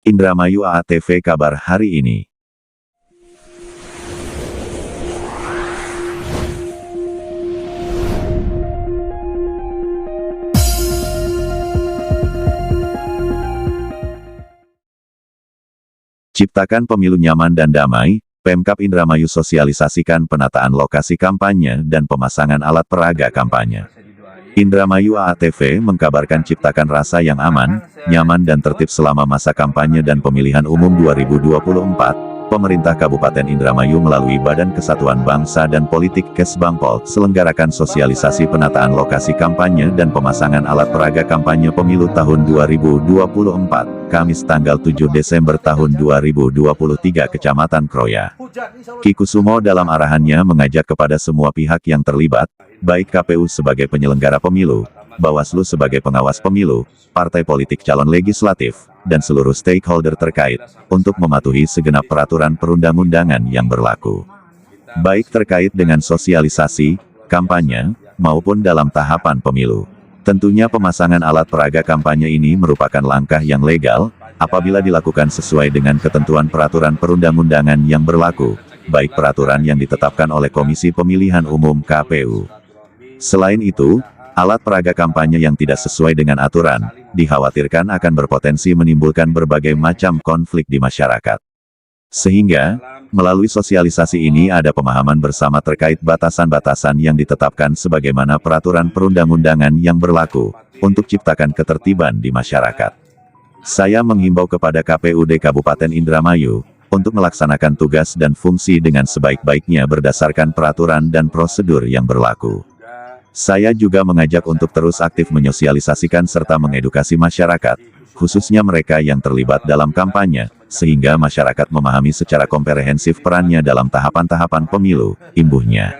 Indramayu AATV kabar hari ini. Ciptakan pemilu nyaman dan damai, Pemkab Indramayu sosialisasikan penataan lokasi kampanye dan pemasangan alat peraga kampanye. Indramayu AATV mengkabarkan ciptakan rasa yang aman, nyaman dan tertib selama masa kampanye dan pemilihan umum 2024. Pemerintah Kabupaten Indramayu melalui Badan Kesatuan Bangsa dan Politik Kesbangpol selenggarakan sosialisasi penataan lokasi kampanye dan pemasangan alat peraga kampanye pemilu tahun 2024, Kamis tanggal 7 Desember tahun 2023 Kecamatan Kroya. Ki Kusumo dalam arahannya mengajak kepada semua pihak yang terlibat, baik KPU sebagai penyelenggara pemilu, Bawaslu sebagai pengawas pemilu, partai politik calon legislatif, dan seluruh stakeholder terkait, untuk mematuhi segenap peraturan perundang-undangan yang berlaku. Baik terkait dengan sosialisasi, kampanye, maupun dalam tahapan pemilu. Tentunya pemasangan alat peraga kampanye ini merupakan langkah yang legal, apabila dilakukan sesuai dengan ketentuan peraturan perundang-undangan yang berlaku, baik peraturan yang ditetapkan oleh Komisi Pemilihan Umum KPU. Selain itu, alat peraga kampanye yang tidak sesuai dengan aturan, dikhawatirkan akan berpotensi menimbulkan berbagai macam konflik di masyarakat. Sehingga, melalui sosialisasi ini ada pemahaman bersama terkait batasan-batasan yang ditetapkan sebagaimana peraturan perundang-undangan yang berlaku, untuk ciptakan ketertiban di masyarakat. Saya menghimbau kepada KPUD Kabupaten Indramayu, untuk melaksanakan tugas dan fungsi dengan sebaik-baiknya berdasarkan peraturan dan prosedur yang berlaku. Saya juga mengajak untuk terus aktif menyosialisasikan serta mengedukasi masyarakat, khususnya mereka yang terlibat dalam kampanye, sehingga masyarakat memahami secara komprehensif perannya dalam tahapan-tahapan pemilu, imbuhnya.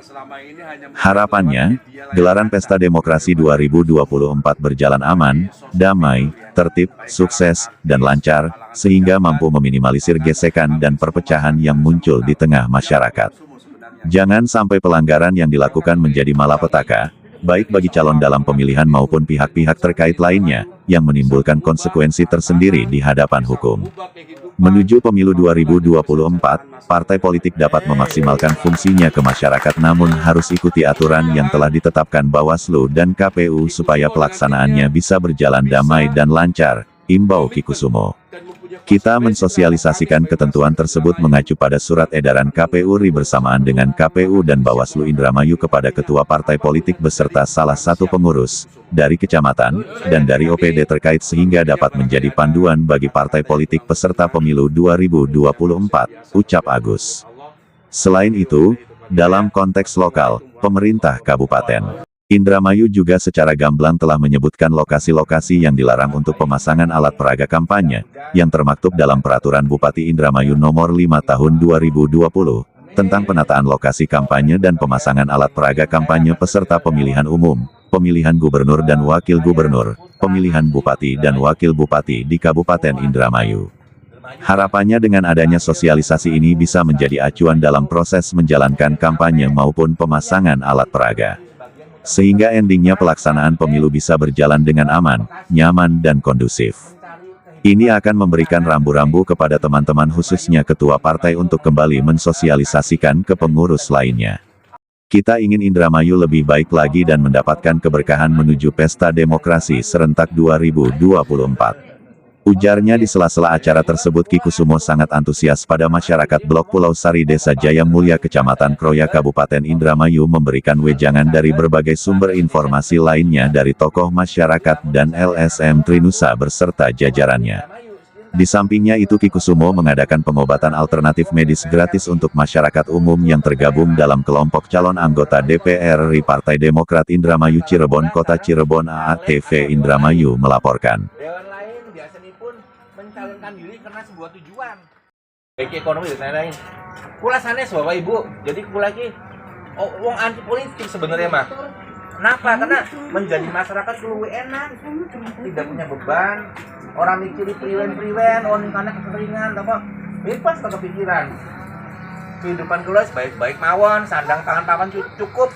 Harapannya, gelaran Pesta Demokrasi 2024 berjalan aman, damai, tertib, sukses, dan lancar, sehingga mampu meminimalisir gesekan dan perpecahan yang muncul di tengah masyarakat. Jangan sampai pelanggaran yang dilakukan menjadi malapetaka, baik bagi calon dalam pemilihan maupun pihak-pihak terkait lainnya, yang menimbulkan konsekuensi tersendiri di hadapan hukum. Menuju pemilu 2024, partai politik dapat memaksimalkan fungsinya ke masyarakat namun harus ikuti aturan yang telah ditetapkan Bawaslu dan KPU supaya pelaksanaannya bisa berjalan damai dan lancar, imbau Ki Kusumo. Kita mensosialisasikan ketentuan tersebut mengacu pada surat edaran KPU RI bersamaan dengan KPU dan Bawaslu Indramayu kepada ketua partai politik beserta salah satu pengurus, dari kecamatan, dan dari OPD terkait sehingga dapat menjadi panduan bagi partai politik peserta pemilu 2024, ucap Agus. Selain itu, dalam konteks lokal, pemerintah Kabupaten Indramayu juga secara gamblang telah menyebutkan lokasi-lokasi yang dilarang untuk pemasangan alat peraga kampanye, yang termaktub dalam Peraturan Bupati Indramayu Nomor 5 Tahun 2020, tentang penataan lokasi kampanye dan pemasangan alat peraga kampanye peserta pemilihan umum, pemilihan gubernur dan wakil gubernur, pemilihan bupati dan wakil bupati di Kabupaten Indramayu. Harapannya dengan adanya sosialisasi ini bisa menjadi acuan dalam proses menjalankan kampanye maupun pemasangan alat peraga. Sehingga endingnya pelaksanaan pemilu bisa berjalan dengan aman, nyaman dan kondusif. Ini akan memberikan rambu-rambu kepada teman-teman khususnya ketua partai untuk kembali mensosialisasikan ke pengurus lainnya. Kita ingin Indramayu lebih baik lagi dan mendapatkan keberkahan menuju Pesta Demokrasi Serentak 2024. Ujarnya di sela-sela acara tersebut Ki Kusumo sangat antusias pada masyarakat Blok Pulau Sari Desa Jaya Mulia Kecamatan Kroya Kabupaten Indramayu memberikan wejangan dari berbagai sumber informasi lainnya dari tokoh masyarakat dan LSM Trinusa beserta jajarannya. Di sampingnya itu Ki Kusumo mengadakan pengobatan alternatif medis gratis untuk masyarakat umum yang tergabung dalam kelompok calon anggota DPR RI Partai Demokrat Indramayu Cirebon Kota Cirebon AATV Indramayu melaporkan. Mencalonkan diri karena sebuah tujuan. Baik ekonomi dan lain-lain. Kula sanes Bapak Ibu. Jadi kula ki wong anti politik sebenarnya mah. Kenapa? Karena menjadi masyarakat lebih enak. Tidak punya beban. Orang mikir priwen-priwen, orang karena kekeringan apa. Bebas tak kepikiran. Kehidupan kula baik-baik mawon, sandang tangan papan cukup.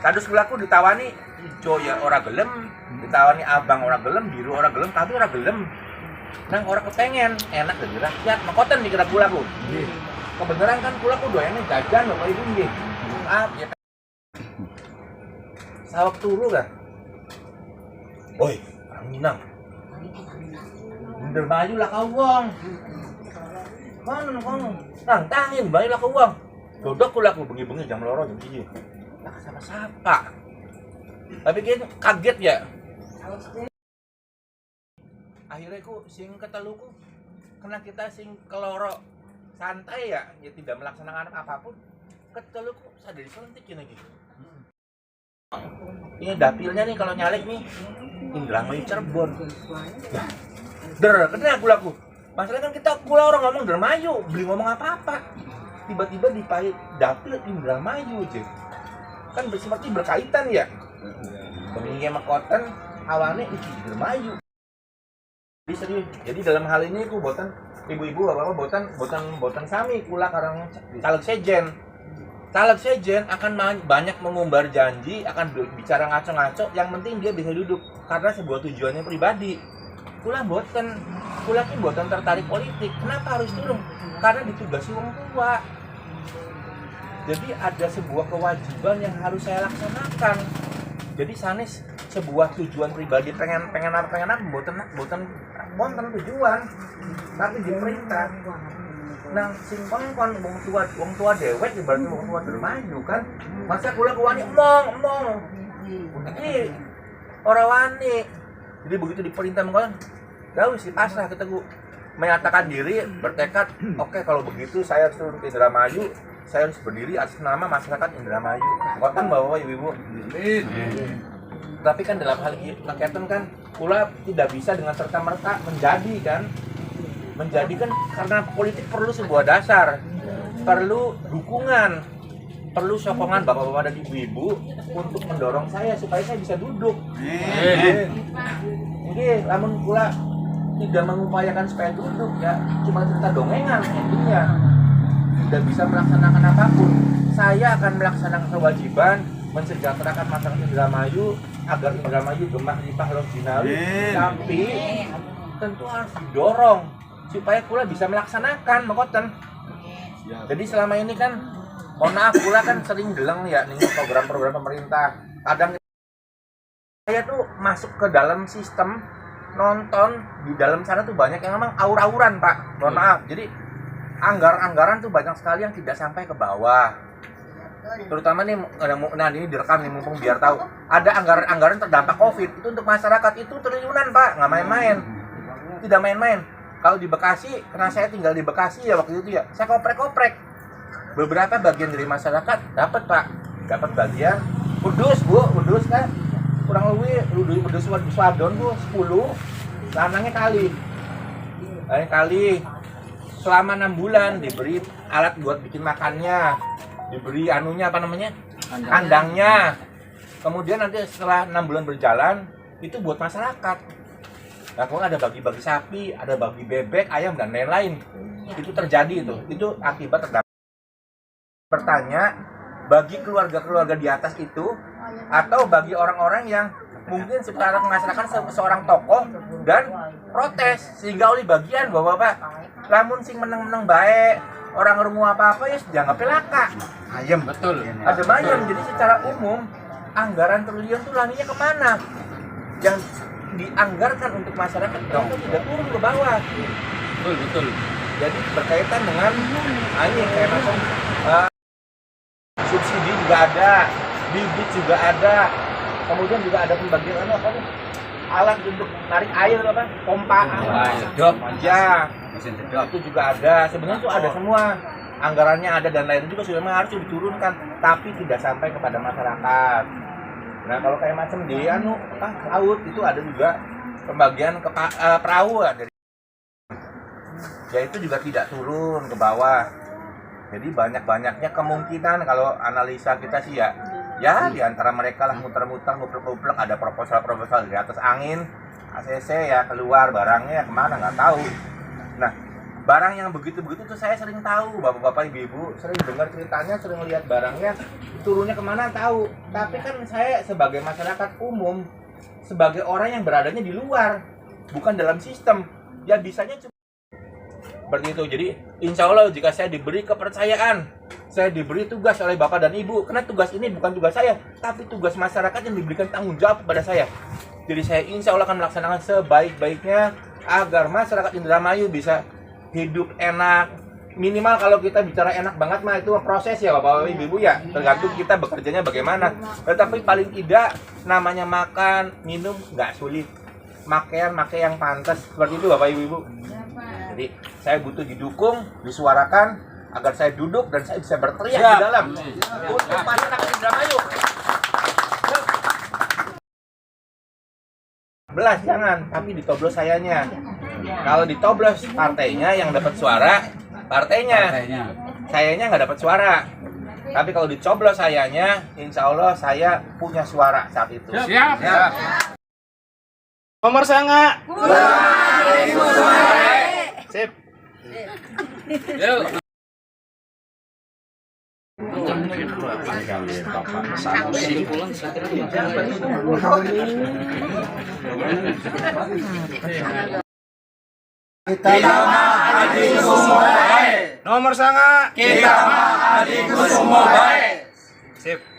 Kadus kulaku ditawani hijau ya ora gelem, ditawani abang ora gelem, biru ora gelem, tapi ora gelem. nang orang kepengen enak dari rakyat makoten dikira kula ku. Kebenaran kan kula ku doyannya jajan Bapak Ibu nggih. Maaf ya. Sawak turu kan. Woi, Minang. Bener baju lah kau wong. Kono. Tangin baju lah kau wong. Dodok kula ku bengi-bengi jam loro jam 1. Lah sama siapa? Tapi kaget ya. Akhirnya ku sing keteluku karena kita sing keloro santai ya tidak melaksanakan apapun keteluku sadar diselentik lagi. Ini dapilnya nih kalau nyalek nih Indramayu Cirebon. Kena kulaku. Masalah kan kita kula orang ngomong Indramayu, beli ngomong apa-apa. Tiba-tiba dipahit dapil Indramayu aja. Kan seperti berkaitan ya. Peminggi makoten awalnya itu Indramayu. Jadi serius. Jadi dalam hal ini aku botan ibu-ibu apa-apa botan sami kula karang caleg sejen akan banyak mengumbar janji, akan bicara ngaco-ngaco, yang penting dia bisa duduk karena sebuah tujuannya pribadi. Kula ki botan tertarik politik. Kenapa harus turun? Karena ditugasi wong tua. Jadi ada sebuah kewajiban yang harus saya laksanakan. Jadi sanes sebuah tujuan pribadi pengen apa boten tujuan tapi diperintah. Nah sing kongkon wong tua dewek ibaratnya wong tua dermaju kan masa kula wani emong jadi orang wani jadi begitu diperintah mengkon ya wis pasrah kita menyatakan diri bertekad oke, kalau begitu saya harus turun ke Indramayu, saya harus berdiri atas nama masyarakat Indramayu. Kotan bawa ibu-ibu. Tapi kan dalam hal kegiatan kan kula tidak bisa dengan serta-merta menjadi kan karena politik perlu sebuah dasar, perlu dukungan, perlu sokongan bapak-bapak dan ibu-ibu untuk mendorong saya supaya saya bisa duduk. Oke, namun kula tidak mengupayakan supaya duduk ya, cuma cerita dongengan intinya. Tidak bisa melaksanakan apapun. Saya akan melaksanakan kewajiban mensejahterakan masyarakat Indramayu agar Indramayu gemah limpah ruh jinawi, tapi tentu harus didorong supaya kula bisa melaksanakan makoten. Jadi selama ini kan mohon maaf kula kan sering deleng ya nih program-program pemerintah. Kadang saya tuh masuk ke dalam sistem nonton di dalam sana tuh banyak yang memang aur-auran Pak. Mohon maaf. Jadi anggaran tuh banyak sekali yang tidak sampai ke bawah. Terutama nih, nah ini direkam nih mumpung biar tahu. Ada anggaran terdampak COVID itu untuk masyarakat itu triliunan Pak, nggak main-main. Tidak main-main. Kalau di Bekasi, karena saya tinggal di Bekasi ya waktu itu ya, saya koprek-koprek. Beberapa bagian dari masyarakat dapat Pak, dapat bagian. Kudus kan, kurang lebih Kudus Wadon tuh 10, lanangnya kali. Selama 6 bulan diberi alat buat bikin makannya, diberi kandangnya. Kemudian nanti setelah 6 bulan berjalan itu buat masyarakat. Nah, kemudian ada bagi-bagi sapi, ada bagi bebek, ayam dan lain-lain. Itu terjadi itu akibat terdampak. Bertanya bagi keluarga-keluarga di atas itu atau bagi orang-orang yang mungkin secara menghasilkan seorang tokoh dan protes sehingga oleh bagian bapak-bapak lamun sing meneng-meneng baik orang rungu apa-apa ya dianggap pelaka ayam betul ada ayam. Jadi secara umum anggaran triliun itu larinya kemana yang dianggarkan untuk masyarakat dong tidak turun ke bawah betul jadi berkaitan dengan kayak macam subsidi juga ada, bibit juga ada, kemudian juga ada pembagian alat untuk narik air pompa ya itu juga ada. Sebenarnya itu ada semua, anggarannya ada dan lain juga sudah harus diturunkan, tapi tidak sampai kepada masyarakat. Nah kalau kayak macam di laut itu ada juga pembagian ke perahu dari ya itu juga tidak turun ke bawah. Jadi banyak-banyaknya kemungkinan kalau analisa kita sih ya di antara mereka lah muter-muter nguplek-nguplek ada proposal di atas angin ACC ya keluar barangnya kemana nggak tahu. Nah barang yang begitu-begitu tuh saya sering tahu, bapak-bapak ibu-ibu sering dengar ceritanya, sering lihat barangnya turunnya kemana tahu. Tapi kan saya sebagai masyarakat umum, sebagai orang yang beradanya di luar bukan dalam sistem, Ya bisanya cuma seperti itu. Jadi insya Allah jika saya diberi kepercayaan, saya diberi tugas oleh Bapak dan Ibu, karena tugas ini bukan tugas saya, tapi tugas masyarakat yang diberikan tanggung jawab kepada saya. Jadi saya insya Allah akan melaksanakan sebaik-baiknya agar masyarakat Indramayu bisa hidup enak. Minimal kalau kita bicara enak banget mah itu proses ya Bapak Ibu ya, tergantung kita bekerjanya bagaimana. Tetapi paling tidak namanya makan, minum nggak sulit, pakaian yang pantas, seperti itu Bapak Ibu. Jadi saya butuh didukung, disuarakan agar saya duduk dan saya bisa berteriak di dalam untuk masyarakat Indramayu. Belas jangan, tapi ditoblos sayanya. Kalau ditoblos partainya yang dapat suara, partainya. Sayanya nggak dapat suara. Tapi kalau dicoblos sayanya, insya Allah saya punya suara saat itu. Siap. Nomor sanga. Sip. Yuk. Kita mah Adi Kusumo bae. Nomor sanga. Kita mah Adi Kusumo bae. Sip.